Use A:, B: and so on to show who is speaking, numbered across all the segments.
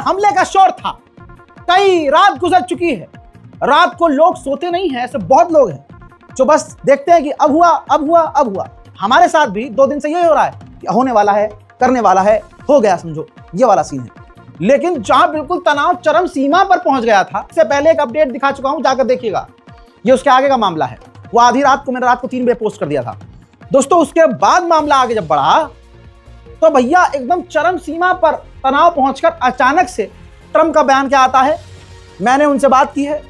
A: हमले का शोर था। कई रात गुजर चुकी है, रात को लोग सोते नहीं हैं। ऐसे बहुत लोग हैं जो बस देखते हैं कि अब हुआ, अब हुआ, अब हुआ। हमारे साथ भी 2 दिन से यही हो रहा है कि होने वाला है, करने वाला है, हो गया, समझो ये वाला सीन है। लेकिन जहां बिल्कुल तनाव चरम सीमा पर पहुंच गया था, इससे पहले एक अपडेट दिखा चुका हूं, जाकर देखिएगा, ये उसके आगे का मामला है। वो आधी रात को, मैंने रात को 3 बजे पोस्ट कर दिया था दोस्तों। उसके बाद मामला आगे जब बढ़ा तो भैया एकदम चरम सीमा पर तनाव पहुंचकर अचानक से ट्रंप का बयान क्या आता है। मैंने उनसे बात की है,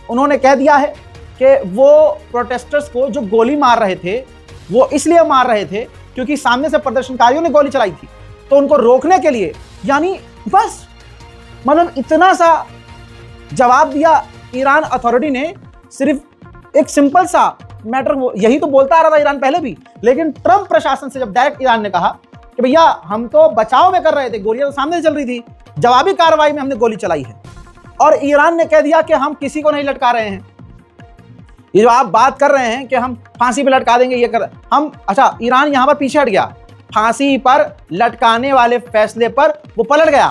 A: उन्होंने कह दिया है कि वो प्रोटेस्टर्स को जो गोली मार रहे थे वो इसलिए मार रहे थे क्योंकि सामने से प्रदर्शनकारियों ने गोली चलाई थी, तो उनको रोकने के लिए, यानी बस मतलब इतना सा जवाब दिया ईरान अथॉरिटी ने। सिर्फ एक सिंपल सा मैटर, यही तो बोलता आ रहा था ईरान पहले भी, लेकिन ट्रंप प्रशासन से जब डायरेक्ट ईरान ने कहा कि भैया हम तो बचाव में कर रहे थे, गोलियां तो सामने चल रही थी, जवाबी कार्रवाई में हमने गोली चलाई है, और ईरान ने कह दिया कि हम किसी को नहीं लटका रहे हैं। ये जो आप बात कर रहे हैं कि हम फांसी पे लटका देंगे, ये कर हम, अच्छा ईरान यहां पर पीछे हट गया, फांसी पर लटकाने वाले फैसले पर वो पलट गया।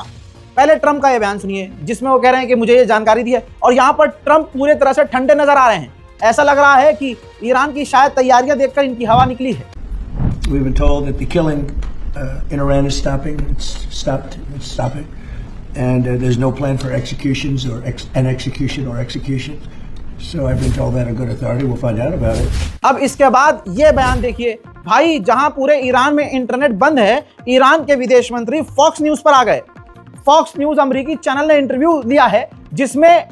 A: पहले ट्रंप का ये बयान सुनिए जिसमें वो कह रहे हैं कि मुझे ये जानकारी दी है, और यहां पर ट्रंप पूरे तरह से ठंडे नजर आ रहे हैं। ऐसा लग रहा है कि ईरान की शायद तैयारियां देखकर इनकी हवा निकली है।
B: We've been told that the killing in Iran is stopping. It's stopping, and there's no plan for executions or an execution or execution. So I've been told that a good authority. We'll find out about it.
A: अब इसके बाद ये बयान देखिए भाई, जहां पूरे Iran में इंटरनेट बंद है, ईरान के विदेश मंत्री फॉक्स न्यूज पर आ गए। फॉक्स न्यूज अमेरिकी चैनल ने इंटरव्यू दिया है जिसमें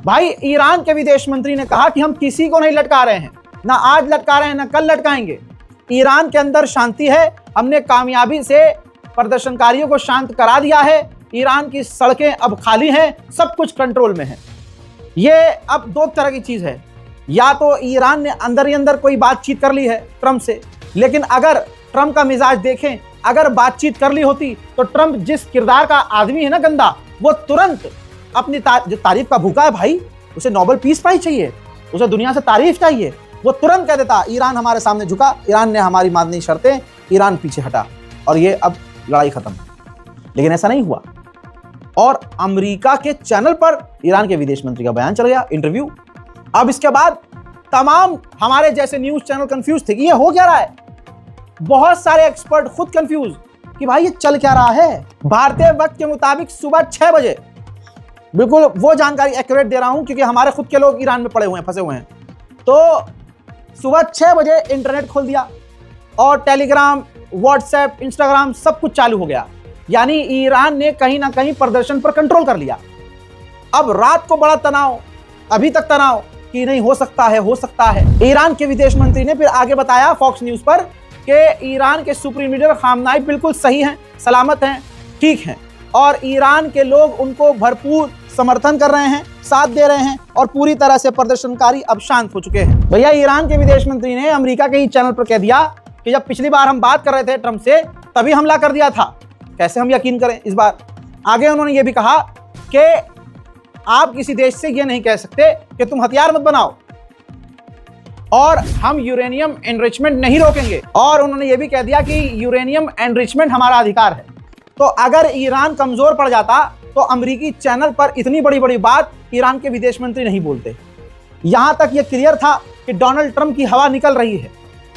A: भाई ईरान के विदेश मंत्री ने कहा कि हम किसी को नहीं लटका रहे हैं, ना आज लटका रहे हैं, ना कल लटकाएंगे। ईरान के अंदर शांति है, हमने कामयाबी से प्रदर्शनकारियों को शांत करा दिया है, ईरान की सड़कें अब खाली हैं, सब कुछ कंट्रोल में है। ये अब 2 तरह की चीज है, या तो ईरान ने अंदर ही अंदर कोई बातचीत कर ली है ट्रंप से, लेकिन अगर ट्रंप का मिजाज देखें, अगर बातचीत कर ली होती तो ट्रंप जिस किरदार का आदमी है ना गंदा, वो तुरंत अपनी जो तारीफ का भूखा है भाई, उसे नोबेल पीस प्राइज चाहिए, उसे दुनिया से तारीफ चाहिए, वो तुरंत कह देता ईरान हमारे सामने झुका, ईरान ने हमारी माननी शर्तें, ईरान पीछे हटा और ये अब लड़ाई खत्म। लेकिन ऐसा नहीं हुआ, और अमेरिका के चैनल पर ईरान के विदेश मंत्री का बयान चल गया, इंटरव्यू। अब इसके बाद तमाम हमारे जैसे न्यूज चैनल कंफ्यूज थे कि ये हो क्या रहा है। बहुत सारे एक्सपर्ट खुद कंफ्यूज कि भाई ये चल क्या रहा है। भारतीय वक्त के मुताबिक सुबह 6 बजे, बिल्कुल वो जानकारी एक्यूरेट दे रहा हूं क्योंकि हमारे खुद के लोग ईरान में पड़े हुए हैं, फंसे हुए हैं। तो सुबह 6 बजे इंटरनेट खोल दिया और टेलीग्राम, व्हाट्सएप, इंस्टाग्राम सब कुछ चालू हो गया, यानी ईरान ने कहीं ना कहीं प्रदर्शन पर कंट्रोल कर लिया। अब रात को बड़ा तनाव, अभी तक तनाव कि नहीं हो सकता है, हो सकता है। ईरान के विदेश मंत्री ने फिर आगे बताया फॉक्स न्यूज पर कि ईरान के सुप्रीम लीडर खामनाई बिल्कुल सही हैं, सलामत हैं, ठीक हैं, और ईरान के लोग उनको भरपूर समर्थन कर रहे हैं, साथ दे रहे हैं, और पूरी तरह से प्रदर्शनकारी अब शांत हो चुके हैं। भैया ईरान के विदेश मंत्री ने अमेरिका के ही चैनल पर कह दिया कि जब पिछली बार हम बात कर रहे थे ट्रंप से, तभी हमला कर दिया था, कैसे हम यकीन करें इस बार। आगे उन्होंने ये भी कहा कि आप किसी देश से ये नहीं कह सकते कि तुम हथियार मत बनाओ, और हम यूरेनियम एनरिचमेंट नहीं रोकेंगे, और उन्होंने ये भी कह दिया कि यूरेनियम एनरिचमेंट हमारा अधिकार है। तो अगर ईरान कमजोर पड़ जाता तो अमेरिकी चैनल पर इतनी बड़ी बड़ी बात ईरान के विदेश मंत्री नहीं बोलते। यहां तक यह क्लियर था कि डोनाल्ड ट्रंप की हवा निकल रही है,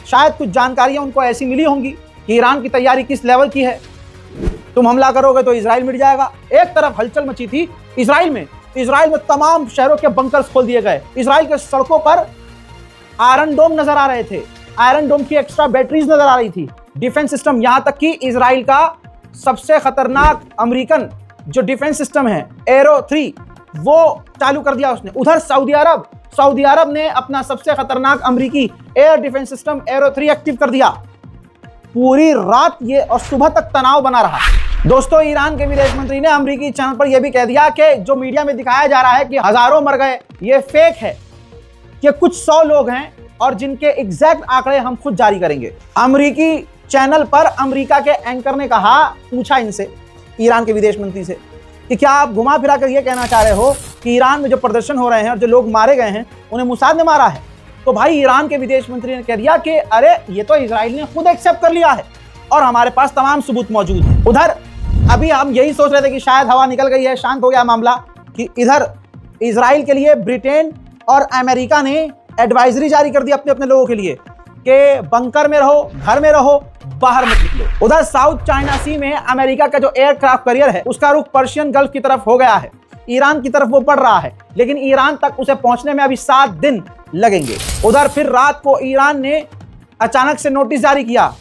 A: शायद कुछ जानकारियां उनको ऐसी मिली होंगी कि ईरान की तैयारी किस लेवल की है। तुम हमला करोगे तो इजराइल मिट जाएगा। एक तरफ हलचल मची थी इजराइल में तमाम शहरों के बंकर्स खोल दिए गए, इजराइल के सड़कों पर आयरन डोम नजर आ रहे थे, आयरन डोम की एक्स्ट्रा बैटरीज नजर आ रही थी, डिफेंस सिस्टम, यहां तक कि इजराइल का सबसे खतरनाक अमेरिकन जो डिफेंस सिस्टम है एरो 3 वो चालू कर दिया उसने। उधर सऊदी अरब ने अपना सबसे खतरनाक अमेरिकी air defence system arrow 3 active कर दिया। पूरी रात ये और सुबह तक तनाव बना रहा। दोस्तों, ईरान के विदेश मंत्री ने अमेरिकी चैनल पर यह भी कह दिया कि जो मीडिया में दिखाया जा रहा है कि हजारों मर गए, ये फेक है, कि कुछ 100 लोग हैं और जिनके एग्जैक्ट आंकड़े हम खुद जारी करेंगे। अमेरिकी चैनल पर अमेरिका के एंकर ने पूछा इनसे, ईरान के विदेश मंत्री से, कि क्या आप घुमा फिरा कर यह कहना चाह रहे हो कि ईरान में जो प्रदर्शन हो रहे हैं और जो लोग मारे गए हैं उन्हें मुसाद ने मारा है? तो भाई ईरान के विदेश मंत्री ने कह दिया कि अरे ये तो इजराइल ने खुद एक्सेप्ट कर लिया है और हमारे पास तमाम सबूत मौजूद हैं। उधर अभी हम यही सोच रहे थे कि शायद हवा निकल गई है, शांत हो गया मामला, कि इधर इजराइल के लिए ब्रिटेन और अमेरिका ने एडवाइजरी जारी कर दी अपने अपने लोगों के लिए कि बंकर में रहो, घर में रहो, बाहर मत निकलो। उधर साउथ चाइना सी में अमेरिका का जो एयरक्राफ्ट कैरियर है उसका रुख पर्शियन गल्फ की तरफ हो गया है, ईरान की तरफ वो बढ़ रहा है, लेकिन ईरान तक उसे पहुंचने में अभी 7 दिन लगेंगे। उधर फिर रात को ईरान ने अचानक से नोटिस जारी किया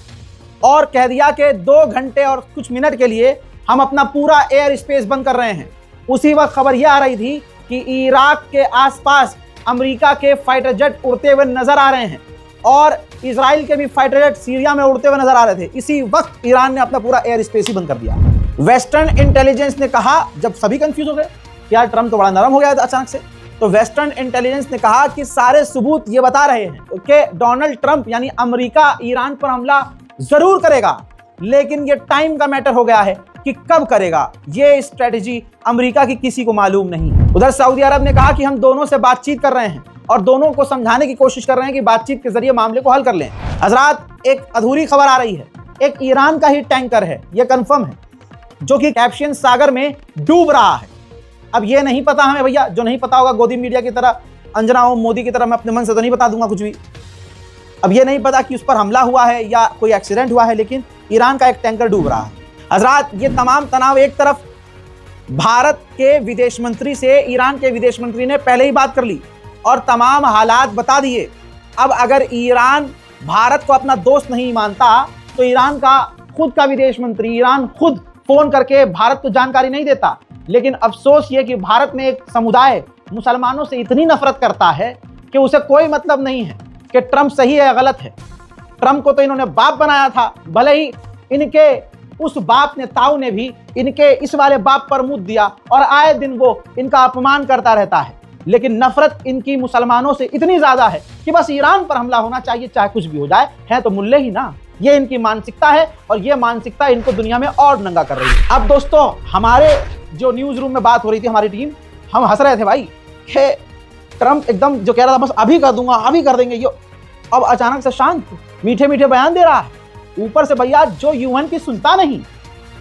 A: और कह दिया कि 2 घंटे और कुछ मिनट के लिए हम अपना पूरा एयर स्पेस बंद कर रहे हैं। उसी वक्त खबर यह आ रही थी कि इराक के आसपास अमेरिका के फाइटर जेट उड़ते हुए नजर आ रहे हैं और इजराइल के भी फाइटर जेट सीरिया में उड़ते हुए नजर आ रहे थे। इसी वक्त ईरान ने अपना पूरा एयर स्पेस ही बंद कर दिया। वेस्टर्न इंटेलिजेंस ने कहा, जब सभी कंफ्यूज हो गए यार ट्रम्प तो बड़ा नरम हो गया था अचानक से, तो वेस्टर्न इंटेलिजेंस ने कहा कि सारे सबूत ये बता रहे हैं कि डोनाल्ड ट्रंप यानी अमेरिका ईरान पर हमला जरूर करेगा, लेकिन ये टाइम का मैटर हो गया है कि कब करेगा। ये स्ट्रेटजी अमेरिका की किसी को मालूम नहीं। उधर सऊदी अरब ने कहा कि हम दोनों से बातचीत कर रहे हैं और दोनों को समझाने की कोशिश कर रहे हैं कि बातचीत के जरिए मामले को हल कर लें। हजरात, एक अधूरी खबर आ रही है, एक ईरान का ही टैंकर है, यह कंफर्म है, जो कि कैस्पियन सागर में डूब रहा है। अब ये नहीं पता हमें भैया, जो नहीं पता होगा गोदी मीडिया की तरह, अंजना ओम मोदी की तरह मैं अपने मन से तो नहीं बता दूंगा कुछ भी। अब ये नहीं पता कि उस पर हमला हुआ है या कोई एक्सीडेंट हुआ है, लेकिन ईरान का एक टैंकर डूब रहा है। हजरात, ये तमाम तनाव एक तरफ, भारत के विदेश मंत्री से ईरान के विदेश मंत्री ने पहले ही बात कर ली और तमाम हालात बता दिए। अब अगर ईरान भारत को अपना दोस्त नहीं मानता तो ईरान का खुद का विदेश मंत्री ईरान खुद फोन करके भारत को जानकारी नहीं देता। लेकिन अफसोस ये कि भारत में एक समुदाय मुसलमानों से इतनी नफरत करता है कि उसे कोई मतलब नहीं है कि ट्रंप सही है या गलत है। ट्रंप को तो इन्होंने बाप बनाया था, भले ही इनके उस बाप ने, ताऊ ने भी इनके इस वाले बाप पर मुंह दिया और आए दिन वो इनका अपमान करता रहता है, लेकिन नफरत इनकी मुसलमानों से इतनी ज्यादा है कि बस ईरान पर हमला होना चाहिए, चाहे कुछ भी हो जाए, है तो मुल्ले ही ना। ये इनकी मानसिकता है और ये मानसिकता इनको दुनिया में और नंगा कर रही है। अब दोस्तों, हमारे जो न्यूज रूम में बात हो रही थी, हमारी टीम, हम हंस रहे थे भाई कि ट्रंप एकदम जो कह रहा था बस अभी कर दूंगा, अभी कर देंगे, यो अब अचानक से शांत, मीठे मीठे बयान दे रहा है। ऊपर से भैया जो यूएन की सुनता नहीं,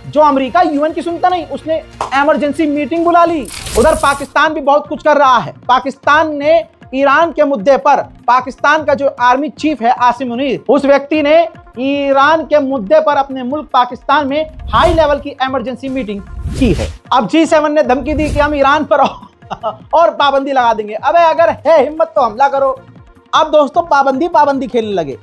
A: जो अमेरिका यूएन की सुनता नहीं, उसने इमरजेंसी मीटिंग बुला ली। उधर पाकिस्तान भी बहुत कुछ कर रहा है। पाकिस्तान ने ईरान के मुद्दे पर, पाकिस्तान का जो आर्मी चीफ है आसिम मुनीर, उस व्यक्ति ने ईरान के मुद्दे पर अपने मुल्क पाकिस्तान में हाई लेवल की इमरजेंसी मीटिंग की है। अब G7 ने धमकी दी कि हम ईरान पर और पाबंदी लगा देंगे। अबे अगर है हिम्मत तो हमला करो। अब दोस्तों पाबंदी खेलने लगे,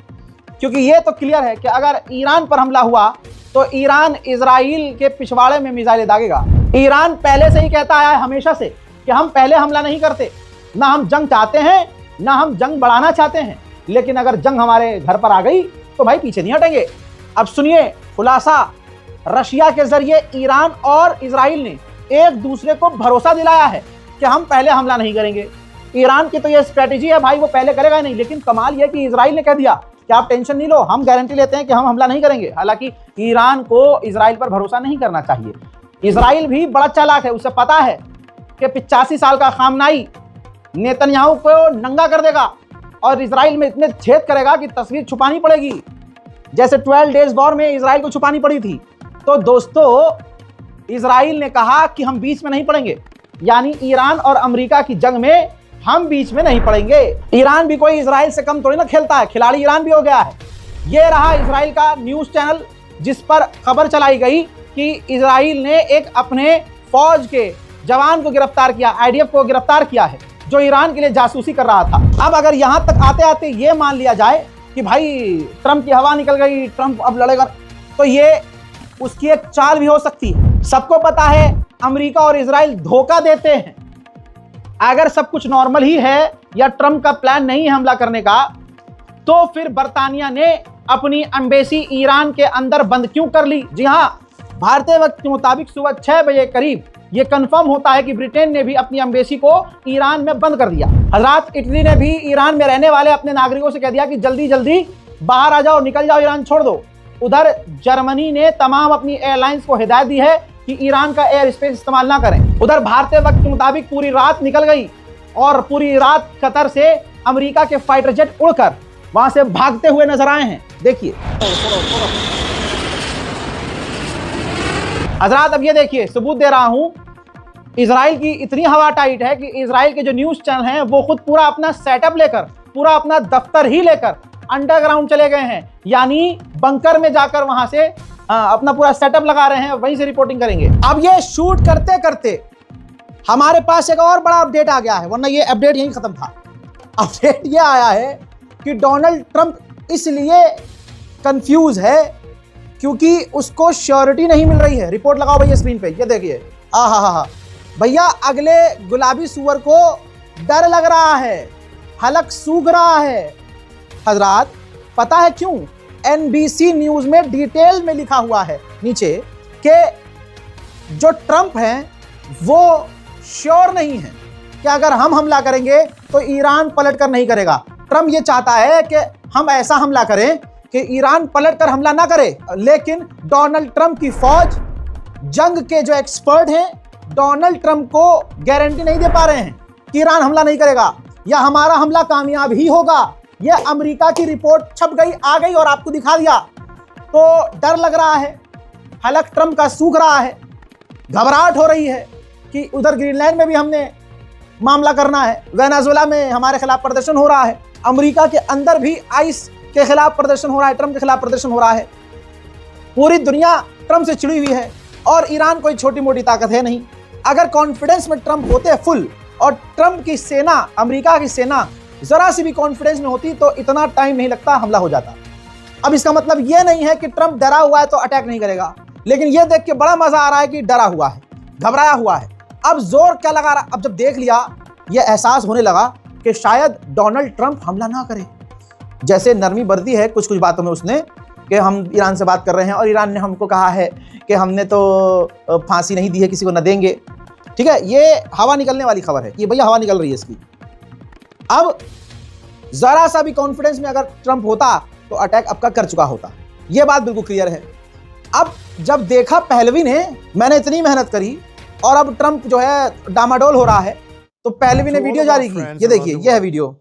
A: क्योंकि ये तो क्लियर है कि अगर ईरान पर हमला हुआ तो ईरान इजराइल के पिछवाड़े में मिसाइलें दागेगा। ईरान पहले से ही कहता आया है हमेशा से कि हम पहले हमला नहीं करते, ना हम जंग चाहते हैं, ना हम जंग बढ़ाना चाहते हैं, लेकिन अगर जंग हमारे घर पर आ गई तो भाई पीछे नहीं हटेंगे। अब सुनिए खुलासा, रशिया के जरिए ईरान और इजराइल ने एक दूसरे को भरोसा दिलाया है कि हम पहले हमला नहीं करेंगे। ईरान की तो ये स्ट्रेटेजी है भाई, वो पहले करेगा नहीं, लेकिन कमाल यह कि इजराइल ने कह दिया कि आप टेंशन नहीं लो, हम गारंटी लेते हैं कि हम हमला नहीं करेंगे। हालांकि ईरान को इजराइल पर भरोसा नहीं करना चाहिए। इजराइल भी बड़ा चालाक है, उसे पता है कि 85 साल का खामनाई नेतन्याहू को नंगा कर देगा और इजराइल में इतने छेद करेगा कि तस्वीर छुपानी पड़ेगी, जैसे 12 डेज वॉर में इजराइल को छुपानी पड़ी थी। तो दोस्तों, इजराइल ने कहा कि हम बीच में नहीं पड़ेंगे, यानी ईरान और अमेरिका की जंग में हम बीच में नहीं पड़ेंगे। ईरान भी कोई इजराइल से कम थोड़ी ना खेलता है, खिलाड़ी ईरान भी हो गया है। ये रहा इजराइल का न्यूज चैनल जिस पर खबर चलाई गई कि इजराइल ने एक अपने फौज के जवान को गिरफ्तार किया, IDF को गिरफ्तार किया है, जो ईरान के लिए जासूसी कर रहा था। अब अगर यहां तक आते आते ये मान लिया जाए कि भाई ट्रंप की हवा निकल गई, ट्रंप अब लड़ेगा, तो ये उसकी एक चाल भी हो सकती है। सबको पता है अमेरिका और इजराइल धोखा देते हैं। अगर सब कुछ नॉर्मल ही है या ट्रंप का प्लान नहीं है हमला करने का, तो फिर बर्तानिया ने अपनी एम्बेसी ईरान के अंदर बंद क्यों कर ली? जी हां, भारतीय वक्त के मुताबिक सुबह 6 बजे करीब यह कंफर्म होता है कि ब्रिटेन ने भी अपनी एम्बेसी को ईरान में बंद कर दिया। हजरात, इटली ने भी ईरान में रहने वाले अपने नागरिकों से कह दिया कि जल्दी जल्दी बाहर आ जाओ, निकल जाओ, ईरान छोड़ दो। उधर जर्मनी ने तमाम अपनी एयरलाइंस को हिदायत दी है कि ईरान का एयर स्पेस इस्तेमाल ना करें। उधर भारतीय वक्त के मुताबिक पूरी रात निकल गई और पूरी रात कतर से अमेरिका के फाइटर जेट उड़कर वहां से भागते हुए नजर आए हैं। देखिए हजरात अब ये देखिए, सबूत दे रहा हूं, इजराइल की इतनी हवा टाइट है कि इजराइल के जो न्यूज चैनल हैं वो खुद पूरा अपना सेटअप लेकर, पूरा अपना दफ्तर ही लेकर अंडरग्राउंड चले गए हैं, यानी बंकर में जाकर वहां से अपना पूरा सेटअप लगा रहे हैं, वहीं से रिपोर्टिंग करेंगे। अब ये शूट करते करते हमारे पास एक और बड़ा अपडेट आ गया है, वरना ये अपडेट यहीं खत्म था। अपडेट ये आया है कि डोनाल्ड ट्रंप इसलिए कंफ्यूज है क्योंकि उसको श्योरिटी नहीं मिल रही है। रिपोर्ट लगाओ भैया स्क्रीन पे, ये देखिए। हा भैया, अगले गुलाबी सूअर को डर लग रहा है, हलक सूख रहा है। हजरात पता है क्यों? NBC न्यूज में डिटेल में लिखा हुआ है नीचे कि जो ट्रंप हैं वो श्योर नहीं है कि अगर हम हमला करेंगे तो ईरान पलटकर नहीं करेगा। ट्रंप ये चाहता है कि हम ऐसा हमला करें कि ईरान पलटकर हमला ना करे, लेकिन डोनाल्ड ट्रंप की फौज, जंग के जो एक्सपर्ट हैं, डोनाल्ड ट्रंप को गारंटी नहीं दे पा रहे हैं कि ईरान हमला नहीं करेगा या हमारा हमला कामयाब ही होगा। यह अमेरिका की रिपोर्ट छप गई, आ गई और आपको दिखा दिया। तो डर लग रहा है, हलक ट्रंप का सूख रहा है, घबराहट हो रही है कि उधर ग्रीनलैंड में भी हमने मामला करना है, वेनेजुएला में हमारे खिलाफ प्रदर्शन हो रहा है, अमेरिका के अंदर भी आइस के खिलाफ प्रदर्शन हो रहा है, ट्रंप के खिलाफ प्रदर्शन हो रहा है। पूरी दुनिया ट्रंप से चिड़ी हुई है और ईरान कोई छोटी मोटी ताकत है नहीं। अगर कॉन्फिडेंस में ट्रंप होते फुल और ट्रंप की सेना, अमेरिका की सेना जरा सी भी कॉन्फिडेंस में होती तो इतना टाइम नहीं लगता, हमला हो जाता। अब इसका मतलब यह नहीं है कि ट्रंप डरा हुआ है तो अटैक नहीं करेगा, लेकिन यह देख के बड़ा मजा आ रहा है कि डरा हुआ है, घबराया हुआ है। अब जोर क्या लगा रहा, अब जब देख लिया, यह एहसास होने लगा कि शायद डोनाल्ड ट्रंप हमला ना करे। जैसे नरमी बरती है कुछ कुछ बातों में उसने कि हम ईरान से बात कर रहे हैं और ईरान ने हमको कहा है कि हमने तो फांसी नहीं दी है, किसी को न देंगे। ठीक है, ये हवा निकलने वाली खबर है, ये भैया हवा निकल रही है इसकी। अब जरा सा भी कॉन्फिडेंस में अगर ट्रंप होता तो अटैक अब का कर चुका होता, यह बात बिल्कुल क्लियर है। अब जब देखा पहलवी ने, मैंने इतनी मेहनत करी और अब ट्रंप जो है डामाडोल हो रहा है, तो पहलवी ने वीडियो जारी की। ये देखिए, यह है वीडियो।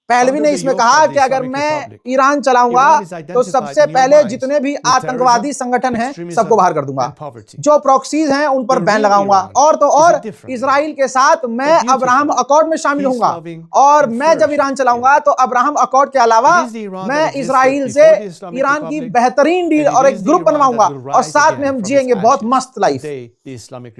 A: पहलवी ने इसमें कहा कि अगर मैं ईरान चलाऊंगा तो सबसे पहले जितने भी आतंकवादी संगठन हैं सबको बाहर कर दूंगा, जो प्रॉक्सीज हैं उन पर बैन लगाऊंगा, और तो और इजराइल के साथ मैं अब्राहम अकॉर्ड में शामिल होऊंगा, और मैं जब ईरान चलाऊंगा तो अब्राहम अकॉर्ड के अलावा मैं इजराइल से ईरान की बेहतरीन डील और एक ग्रुप बनवाऊंगा और साथ में हम जिएंगे बहुत मस्त लाइफ।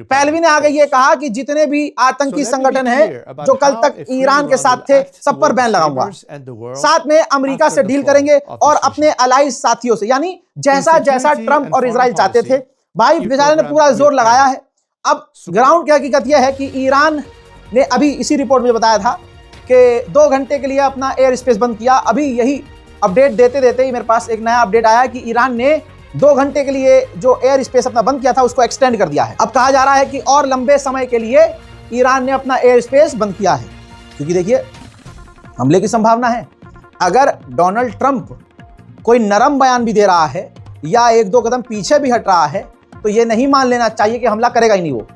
A: पहलवी ने आगे ये कहा कि जितने भी आतंकी संगठन हैं जो कल तक ईरान के साथ थे सब पर बैन लगाऊंगा, साथ में अमेरिका से डील करेंगे और अपने अलाइज साथियों से, यानी जैसा जैसा ट्रंप और इजराइल चाहते थे। भाई बेचारे ने पूरा जोर लगाया है। अब ग्राउंड की हकीकत यह है कि ईरान ने अभी इसी रिपोर्ट में बताया था कि 2 घंटे के लिए अपना एयर स्पेस बंद किया। अभी यही अपडेट देते देते ही मेरे पास एक नया अपडेट आया कि ईरान ने 2 घंटे के लिए जो एयर स्पेस अपना बंद किया था उसको एक्सटेंड कर दिया है। अब कहा जा रहा है कि और लंबे समय के लिए ईरान ने अपना एयर स्पेस बंद किया है, क्योंकि देखिए हमले की संभावना है। अगर डोनाल्ड ट्रंप कोई नरम बयान भी दे रहा है या 1-2 कदम पीछे भी हट रहा है तो यह नहीं मान लेना चाहिए कि हमला करेगा ही नहीं। वो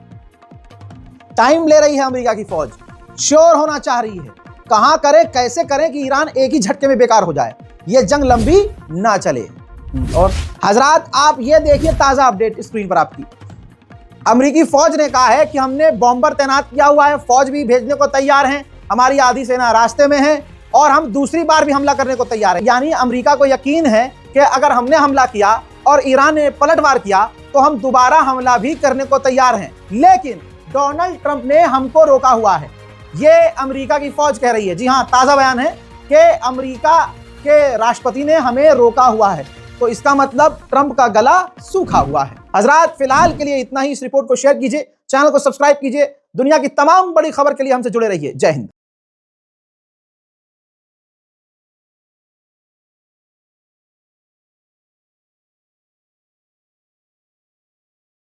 A: टाइम ले रही है अमेरिका की फौज, श्योर होना चाह रही है कहां करे, कैसे करें कि ईरान एक ही झटके में बेकार हो जाए, यह जंग लंबी ना चले। और हजरात आप ये देखिए ताजा अपडेट स्क्रीन पर आपकी। अमेरिकी फौज ने कहा है कि हमने बॉम्बर तैनात किया हुआ है, फौज भी भेजने को तैयार हैं, हमारी आधी सेना रास्ते में है और हम दूसरी बार भी हमला करने को तैयार हैं। यानी अमेरिका को यकीन है कि अगर हमने हमला किया और ईरान ने पलटवार किया तो हम दोबारा हमला भी करने को तैयार हैं, लेकिन डोनाल्ड ट्रंप ने हमको रोका हुआ है। ये अमेरिका की फौज कह रही है। जी हाँ, ताजा बयान है कि अमेरिका के राष्ट्रपति ने हमें रोका हुआ है, तो इसका मतलब ट्रंप का गला सूखा हुआ है। हजरात फिलहाल के लिए इतना ही। इस रिपोर्ट को शेयर कीजिए, चैनल को सब्सक्राइब कीजिए, दुनिया की तमाम बड़ी खबर के लिए हमसे जुड़े रहिए। जय हिंद।